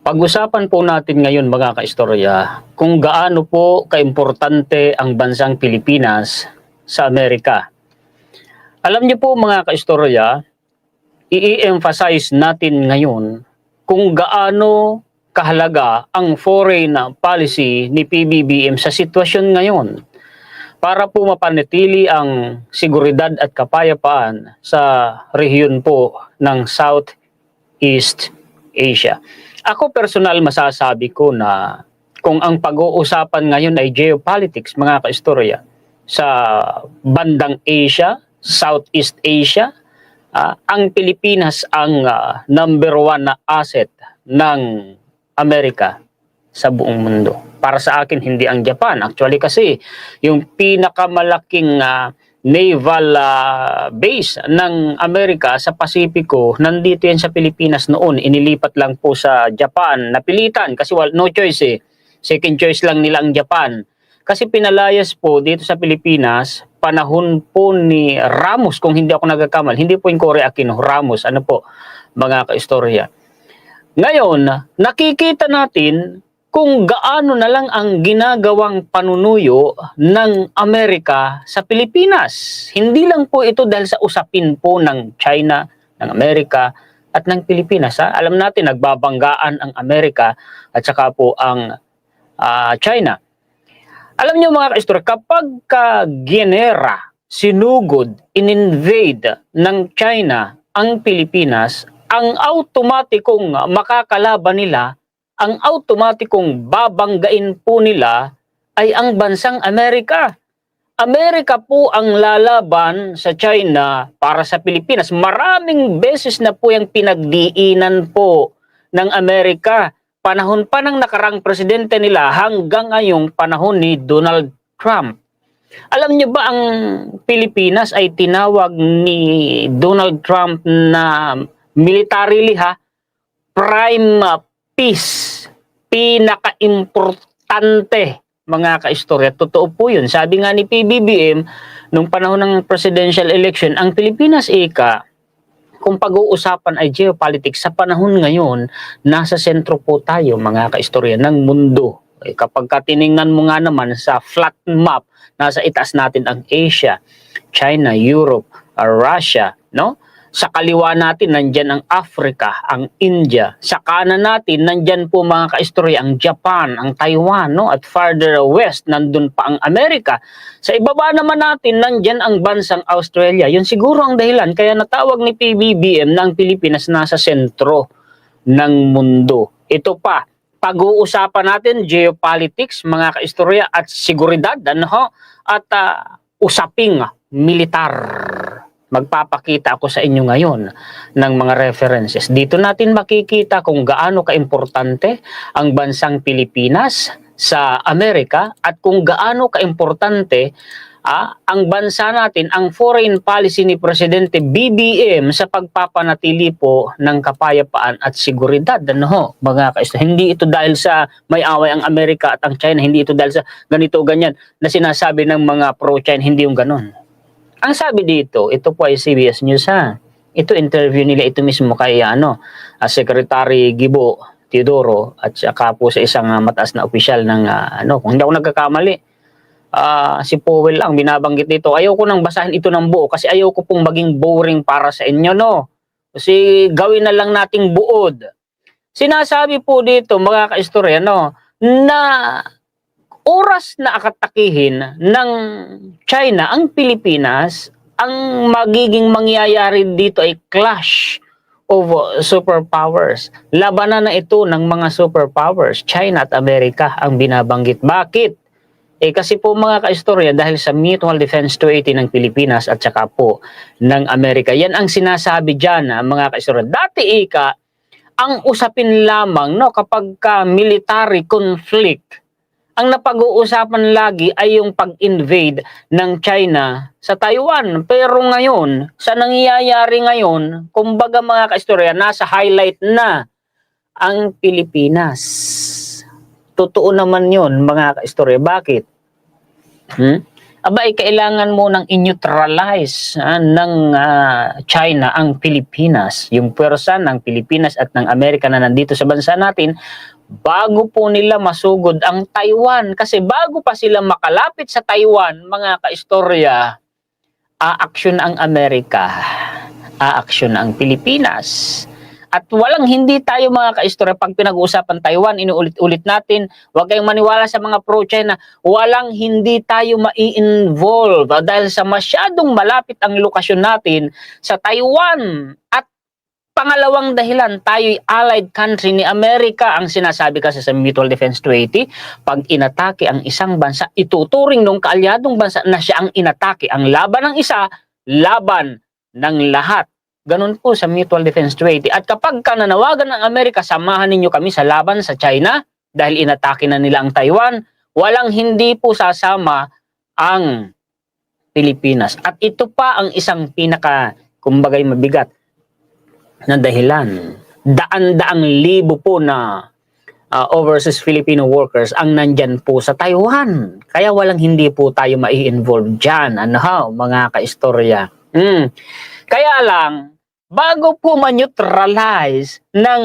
Pag-usapan po natin ngayon mga kaistorya kung gaano po kaimportante ang bansang Pilipinas sa Amerika. Alam niyo po mga kaistorya, i-emphasize natin ngayon kung gaano kahalaga ang foreign policy ni PBBM sa sitwasyon ngayon para po mapanatili ang seguridad at kapayapaan sa rehiyon po ng Southeast Asia. Ako personal masasabi ko na kung ang pag-uusapan ngayon ay geopolitics mga kaistorya sa bandang Asia, Southeast Asia, ang Pilipinas ang number one na asset ng Amerika sa buong mundo. Para sa akin, hindi ang Japan. Actually kasi, yung pinakamalaking naval base ng Amerika sa Pasipiko, nandito yan sa Pilipinas noon. Inilipat lang po sa Japan. Napilitan kasi no choice eh. Second choice lang nila ang Japan. Kasi pinalayas po dito sa Pilipinas, panahon po ni Ramos, kung hindi ako nagkakamal. Hindi po yung Cory Aquino, Ramos. Ano po, mga kaistorya. Ngayon, nakikita natin kung gaano na lang ang ginagawang panunuyo ng Amerika sa Pilipinas. Hindi lang po ito dahil sa usapin po ng China, ng Amerika, at ng Pilipinas. Alam natin, nagbabanggaan ang Amerika at saka po ang China. Alam niyo mga kaistorya, kapag ginera, sinugod, in-invade ng China ang Pilipinas, ang automatikong makakalaban nila, ang automatikong babanggain po nila ay ang bansang Amerika. Amerika po ang lalaban sa China para sa Pilipinas. Maraming beses na po yung pinagdiinan po ng Amerika. Panahon pa ng nakarang presidente nila hanggang ngayong panahon ni Donald Trump. Alam niyo ba ang Pilipinas ay tinawag ni Donald Trump na militarily prime peace, pinaka-importante mga kaistorya. Totoo po yun. Sabi nga ni PBBM, nung panahon ng presidential election, ang Pilipinas kung pag-uusapan ay geopolitics, sa panahon ngayon, nasa sentro po tayo mga kaistorya ng mundo. Kapag tiningnan mo nga naman sa flat map, nasa itaas natin ang Asia, China, Europe, Russia, no? Sa kaliwa natin, nandyan ang Africa, ang India. Sa kanan natin, nandyan po mga kaistorya, ang Japan, ang Taiwan, no? At farther west, nandun pa ang Amerika. Sa ibaba naman natin, nandyan ang bansang Australia. Yun siguro ang dahilan, kaya natawag ni PBBM na ang Pilipinas nasa sentro ng mundo. Ito pa, pag-uusapan natin, geopolitics, mga kaistorya, at seguridad, ano? At usaping militar. Magpapakita ako sa inyo ngayon ng mga references. Dito natin makikita kung gaano kaimportante ang bansang Pilipinas sa Amerika at kung gaano kaimportante ang bansa natin, ang foreign policy ni Presidente BBM sa pagpapanatili po ng kapayapaan at seguridad. Ano, mga kaistorya, hindi ito dahil sa may away ang Amerika at ang China, hindi ito dahil sa ganito o ganyan na sinasabi ng mga pro-China, hindi yung ganon. Ang sabi dito, ito po ay CBS News Ito interview nila ito mismo kay Secretary Gibo Teodoro at saka po sa isang mataas na opisyal ng kung hindi ako nagkakamali, si Powell ang binabanggit dito. Ayaw ko nang basahin ito ng buo kasi ayaw ko pong maging boring para sa inyo, no? Kasi gawin na lang nating buod. Sinasabi po dito mga kaistorya, no, na oras na akatakihin ng China ang Pilipinas, ang magiging mangyayari dito ay clash of superpowers. Labanan na ito ng mga superpowers, China at Amerika ang binabanggit. Bakit? Kasi po mga kaistorya, dahil sa Mutual Defense Treaty ng Pilipinas at saka po ng Amerika, yan ang sinasabi dyan mga kaistorya. Dati ang usapin lamang kapag military conflict, ang napag-uusapan lagi ay yung pag-invade ng China sa Taiwan. Pero ngayon, sa nangyayari ngayon, kumbaga mga kaistorya, nasa highlight na ang Pilipinas. Totoo naman yun mga kaistorya. Bakit? abay kailangan mo nang i-neutralize ng China ang Pilipinas, yung pwersa ng Pilipinas at ng Amerika na nandito sa bansa natin bago po nila masugod ang Taiwan. Kasi bago pa sila makalapit sa Taiwan, mga kaistorya, aaksyon ang Amerika, aaksyon ang Pilipinas. At walang hindi tayo mga kaistorya pag pinag-uusapan Taiwan, inuulit-ulit natin, huwag kayong maniwala sa mga pro-China, walang hindi tayo mai-involve dahil sa masyadong malapit ang lokasyon natin sa Taiwan. At pangalawang dahilan, tayo'y allied country ni Amerika. Ang sinasabi kasi sa Mutual Defense Treaty, pag inatake ang isang bansa, ituturing ng kaalyadong bansa na siya ang inatake. Ang laban ng isa, laban ng lahat. Ganun po sa Mutual Defense Treaty. At kapag nanawagan ng Amerika, samahan ninyo kami sa laban sa China dahil inatake na nila ang Taiwan, walang hindi po sasama ang Pilipinas. At ito pa ang isang kumbagay mabigat na dahilan. Daan-daang libo po na overseas Filipino workers ang nandyan po sa Taiwan. Kaya walang hindi po tayo mai-involve dyan. Mga kaistorya. Kaya lang, bago po ma-neutralize ng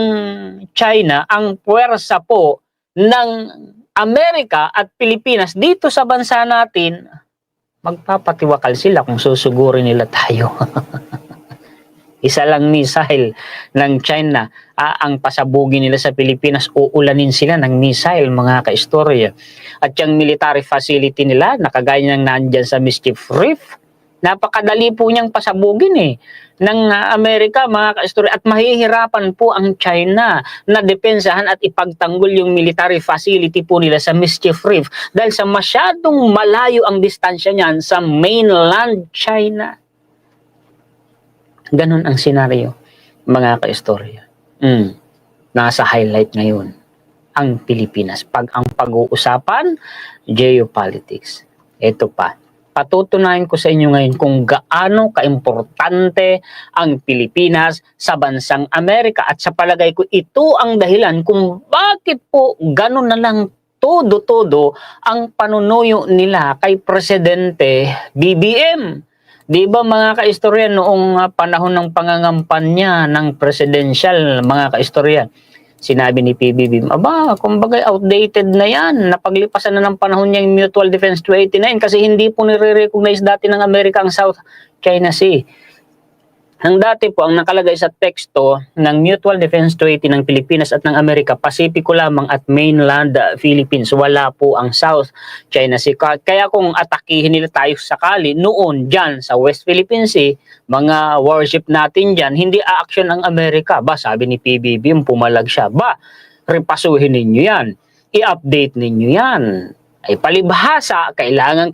China ang puwersa po ng Amerika at Pilipinas dito sa bansa natin, magpapatiwakal sila kung susugurin nila tayo. Isa lang missile ng China, ang pasabugin nila sa Pilipinas, uulanin sila ng missile, mga kaistorya. At yung military facility nila, nakagaya ng nandyan sa Mischief Reef, napakadali po niyang pasabugin ng Amerika, mga kaistorya. At mahihirapan po ang China na depensahan at ipagtanggol yung military facility po nila sa Mischief Reef dahil sa masyadong malayo ang distansya niyan sa mainland China. Ganon ang senaryo, mga kaistorya. Nasa highlight ngayon ang Pilipinas. Pag ang pag-uusapan, geopolitics. Ito pa. Patutunayan ko sa inyo ngayon kung gaano kaimportante ang Pilipinas sa bansang Amerika. At sa palagay ko, ito ang dahilan kung bakit po gano'n na lang todo-todo ang panunuyo nila kay Presidente BBM. Di ba mga kaistorya, noong panahon ng pangangampanya ng presidential, mga kaistorya, sinabi ni PBBM, kumbaga outdated na yan. Napaglipasan na ng panahon niya yung Mutual Defense Treaty na yun kasi hindi po nire-recognize dati ng Amerika ang South China Sea. Ang dati po, ang nakalagay sa teksto ng Mutual Defense Treaty ng Pilipinas at ng Amerika, Pasipiko lamang at mainland Philippines. Wala po ang South China Sea. Kaya kung atakihin nila tayo sakali noon dyan sa West Philippine Sea, mga warship natin dyan, hindi aaksyon ang Amerika. Sabi ni PBBM, pumalag siya. Repasuhin ninyo yan. I-update ninyo yan. Ay palibhasa, kailangan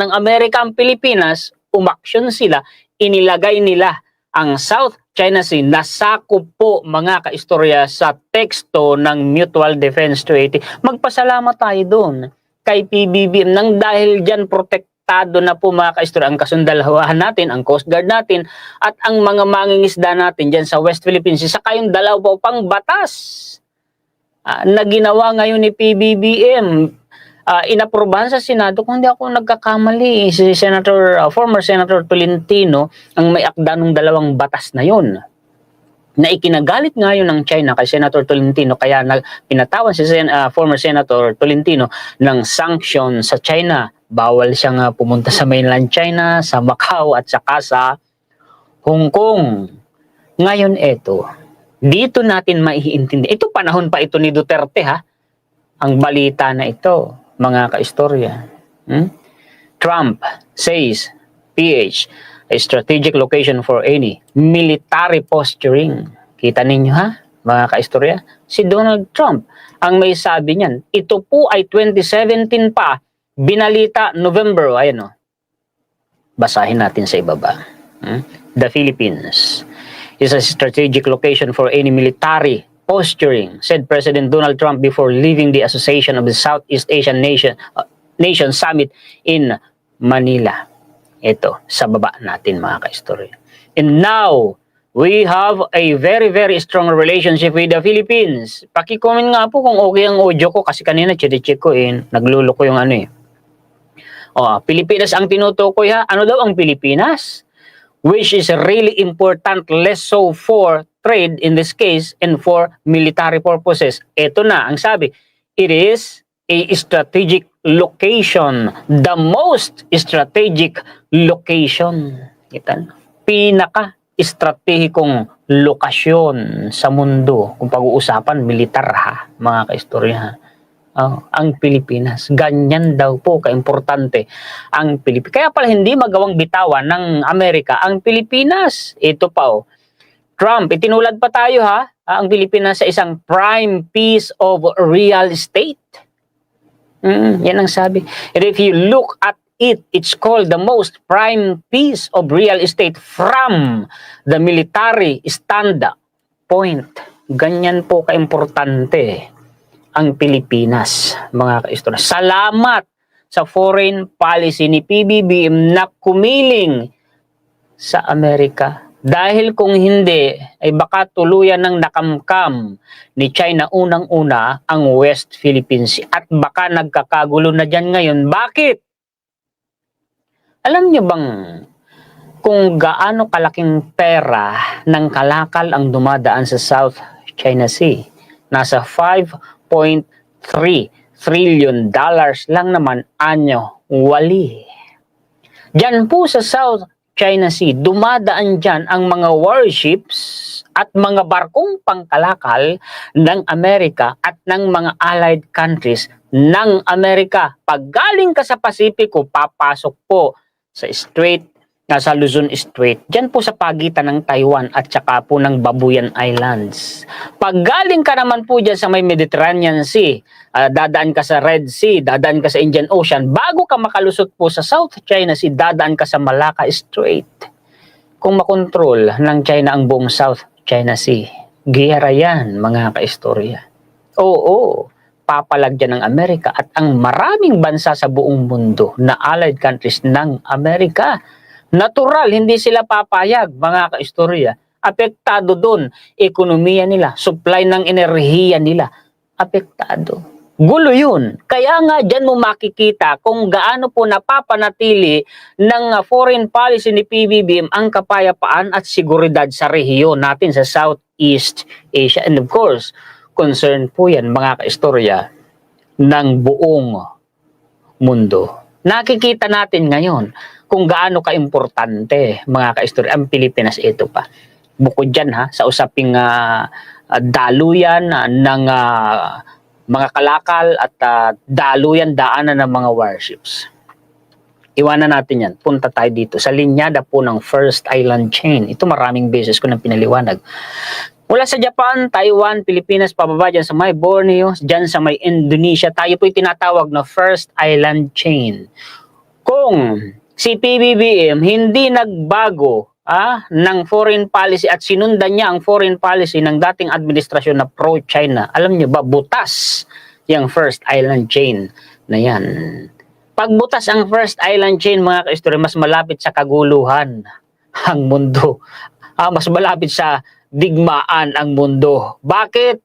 ng Amerika ang Pilipinas, umaksyon sila, inilagay nila ang South China Sea nasakop po, mga kaistorya, sa teksto ng Mutual Defense Treaty. Magpasalamat tayo doon kay PBBM nang dahil dyan protektado na po, mga kaistorya, ang kasundalahan natin, ang Coast Guard natin at ang mga mangingisda natin dyan sa West Philippines. Saka yung dalawa pang batas na ginawa ngayon ni PBBM, inaprubahan sa Senado, kung hindi ako nagkakamali, si former Senator Tolentino ang may akda ng dalawang batas na yun. Na ikinagalit ngayon ng China kay Senator Tolentino, kaya pinatawan si former Senator Tolentino ng sanction sa China. Bawal siyang pumunta sa mainland China, sa Macau at saka sa Hong Kong. Ngayon dito natin maiintindi. Ito panahon pa ito ni Duterte ang balita na ito, mga kaistorya. Trump says PH a strategic location for any military posturing. Kita ninyo mga kaistorya? Si Donald Trump ang may sabi niyan. Ito po ay 2017 pa, binalita November. Ayan basahin natin sa ibaba. The Philippines is a strategic location for any military posturing, said President Donald Trump before leaving the Association of the Southeast Asian Nation Summit in Manila. Ito, sa baba natin, mga kaistorya. And now, we have a very, very strong relationship with the Philippines. Paki-comment nga po kung okay ang audio ko kasi kanina check ko nagluloko yung Pilipinas ang tinutukoy ha. Ano daw ang Pilipinas? Which is really important, less so for trade in this case and for military purposes. Ito na ang sabi. It is a strategic location. The most strategic location. Kita na. Pinaka-estratehikong lokasyon sa mundo kung pag-uusapan militar ha, mga kaistorya ha. Ang Pilipinas. Ganyan daw po kaimportante ang Pilipinas. Kaya pala hindi magawang bitawan ng Amerika ang Pilipinas. Ito pa Trump, itinulad pa tayo ha, ang Pilipinas sa isang prime piece of real estate. Yan ang sabi. And if you look at it, it's called the most prime piece of real estate from the military standpoint. Ganyan po kaimportante ang Pilipinas, mga kaistorya. Salamat sa foreign policy ni PBBM na kumiling sa Amerika. Dahil kung hindi, ay baka tuluyan ng nakamkam ni China unang-una ang West Philippine Sea. At baka nagkakagulo na dyan ngayon. Bakit? Alam niyo bang kung gaano kalaking pera ng kalakal ang dumadaan sa South China Sea? Nasa 5.3 trillion dollars lang naman anyo wali. Diyan po sa South China Sea, dumadaan dyan ang mga warships at mga barkong pangkalakal ng Amerika at ng mga allied countries ng Amerika. Pag galing ka sa Pasipiko, papasok po sa sa Luzon Strait, dyan po sa pagitan ng Taiwan at saka po ng Babuyan Islands. Pag galing ka naman po dyan sa may Mediterranean Sea, dadaan ka sa Red Sea, dadaan ka sa Indian Ocean, bago ka makalusot po sa South China Sea, dadaan ka sa Malacca Strait. Kung makontrol ng China ang buong South China Sea, giyera yan, mga kaistorya. Oo, papalag dyan ng Amerika at ang maraming bansa sa buong mundo na allied countries ng Amerika. Natural, hindi sila papayag, mga kaistorya. Apektado doon, ekonomiya nila, supply ng enerhiya nila, apektado. Gulo yun. Kaya nga dyan mo makikita kung gaano po napapanatili ng foreign policy ni PBBM ang kapayapaan at seguridad sa rehiyon natin sa Southeast Asia. And of course, concern po yan, mga kaistorya, ng buong mundo. Nakikita natin ngayon kung gaano ka-importante, mga kaistorya, ang Pilipinas. Ito pa. Bukod dyan ha, sa usaping daluyan ng mga kalakal at daluyan, daanan ng mga warships. Iwanan natin yan. Punta tayo dito sa linyada po ng First Island Chain. Ito maraming beses ko nang pinaliwanag. Mula sa Japan, Taiwan, Pilipinas, pababa dyan sa may Borneo, dyan sa may Indonesia, tayo po'y tinatawag na First Island Chain. Kung si PBBM hindi nagbago ng foreign policy at sinundan niya ang foreign policy ng dating administrasyon na pro-China, alam niyo ba, butas yung First Island Chain na yan. Pagbutas ang First Island Chain, mga kaistorya, mas malapit sa kaguluhan ang mundo. Mas malapit sa digmaan ang mundo. Bakit?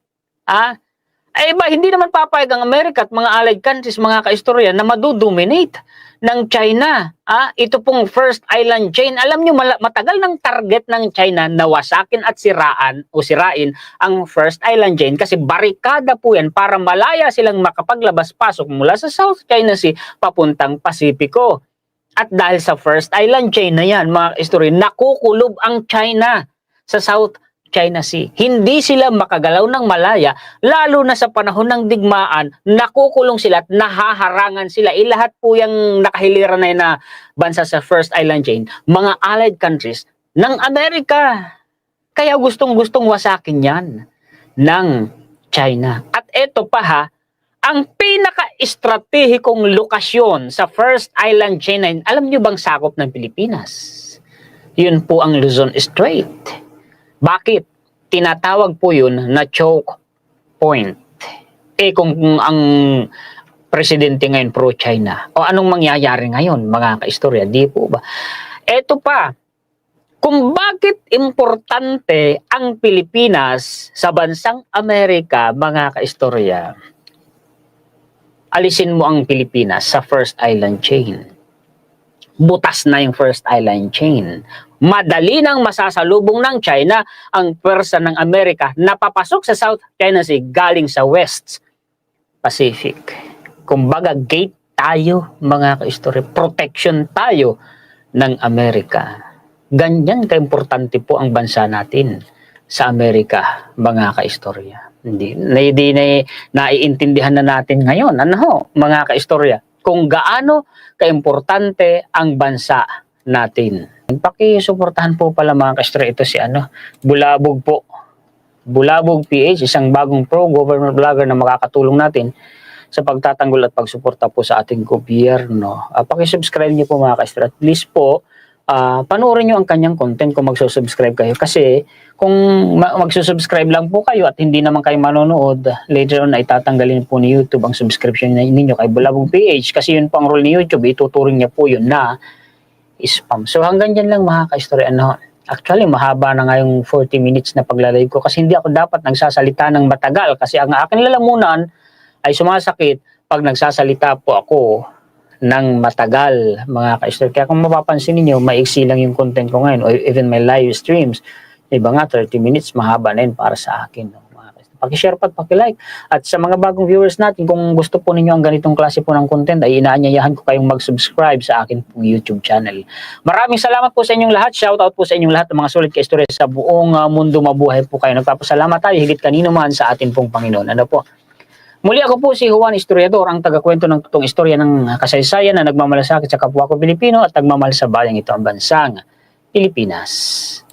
Hindi naman papayag ang Amerika at mga allied countries, mga kaistorya, na madodominate ng China. Ito pong First Island Chain. Alam nyo, matagal ng target ng China na wasakin at sirain ang First Island Chain kasi barikada po yan para malaya silang makapaglabas-pasok mula sa South China Sea papuntang Pasipiko. At dahil sa First Island Chain na yan, mga kaistorya, nakukulob ang China sa South China Sea. Hindi sila makagalaw ng malaya, lalo na sa panahon ng digmaan, nakukulong sila at nahaharangan sila. Lahat po yung nakahiliran na yun na bansa sa First Island Chain, mga allied countries ng Amerika. Kaya gustong-gustong wasakin yan ng China. At eto pa ang pinaka-estratehikong lokasyon sa First Island Chain, alam nyo bang sakop ng Pilipinas? Yun po ang Luzon Strait. Bakit? Tinatawag po yun na choke point. Kung ang presidente ngayon pro-China, o anong mangyayari ngayon, mga kaistorya, di po ba? Eto pa, kung bakit importante ang Pilipinas sa bansang Amerika, mga kaistorya, alisin mo ang Pilipinas sa First Island Chain. butas na yung first island chain. Madali nang masasalubong ng China ang pwersa ng Amerika na papasok sa South China Sea galing sa West Pacific. Kumbaga, gate tayo, mga kaistorya. Protection tayo ng Amerika. Ganyan kaimportante po ang bansa natin sa Amerika, mga kaistorya. Hindi naiintindihan na natin ngayon, mga kaistorya, kung gaano kaimportante ang bansa natin. Pakisuportahan po pala mga kaistorya, ito si Bulabog po. Bulabog PH, isang bagong pro-government vlogger na makakatulong natin sa pagtatanggol at pagsuporta po sa ating gobyerno. Pakisubscribe niyo po mga kaistorya. At least po, panoorin nyo ang kanyang content kung magsusubscribe kayo. Kasi kung magsusubscribe lang po kayo at hindi naman kayo manonood, later on ay tatanggalin po ni YouTube ang subscription ninyo kay Bulabog PH. Kasi yun po ang role ni YouTube, ituturing niya po yun na spam. So hanggang dyan lang mga kaistorya. Actually, mahaba na nga yung 40 minutes na paglalay ko kasi hindi ako dapat nagsasalita ng matagal kasi ang aking lalamunan ay sumasakit pag nagsasalita po ako ng matagal, mga kaistorya. Kaya kung mapapansin niyo, maiksi lang yung content ko ngayon o even my live streams. Iba nga, 30 minutes, mahaba na yun para sa akin. Mga kaistorya. Paki-share pa at paki-like. At sa mga bagong viewers natin, kung gusto po ninyo ang ganitong klase po ng content, ay inaanyayahan ko kayong mag-subscribe sa akin pong YouTube channel. Maraming salamat po sa inyong lahat. Shoutout po sa inyong lahat ng mga sulit kaistorya sa buong mundo. Mabuhay po kayo. Nagpapasalamat tayo higit kanino man sa atin pong Panginoon. Muli ako po si Juan Historiador, ang tagakwento ng totoong istorya ng kasaysayan na nagmamalasakit sa kapwa ko Pilipino at nagmamahal sa bayang ito ang bansang Pilipinas.